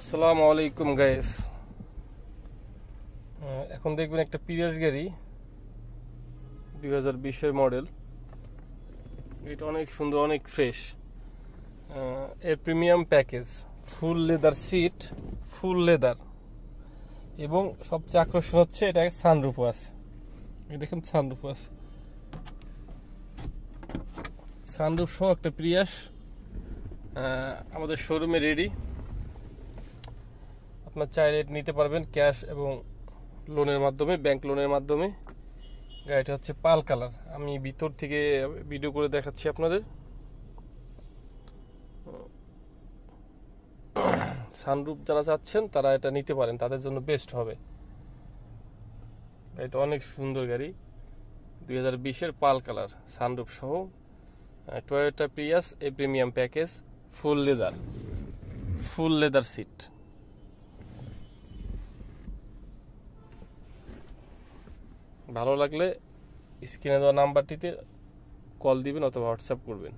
আসসালামু আলাইকুম গাইস। এখন দেখবেন একটা পিরিয়ড গাড়ি 2020-এর মডেল। এটা অনেক সুন্দর, অনেক ফ্রেশ। এর premium package, full leather seat, full leather, এবং সবচেয়ে আকর্ষণ হচ্ছে এটা সানরুফও আছে। দেখেন সানরুফও আছে, সানরুফ সহ একটা প্রিয়াস আমাদের শোরুমে রেডি। আপনার চাইলে নিতে পারবেন ক্যাশ এবং লোনের মাধ্যমে, ব্যাংক লোনের মাধ্যমে। গাড়িটা হচ্ছে পাল কালার। আমি ভিতর থেকে ভিডিও করে দেখাচ্ছি আপনাদের। সানরুফ যারা চাচ্ছেন তারা এটা নিতে পারেন, তাদের জন্য বেস্ট হবে। এটা অনেক সুন্দর গাড়ি, 2020-এর পাল কালার, সানরুফ সহ টয়োটা প্রিয়াস এ premium package, full leather seat. ভালো লাগলে স্ক্রিনে দেওয়া নাম্বারটিতে কল দিবেন অথবা হোয়াটসঅ্যাপ করবেন।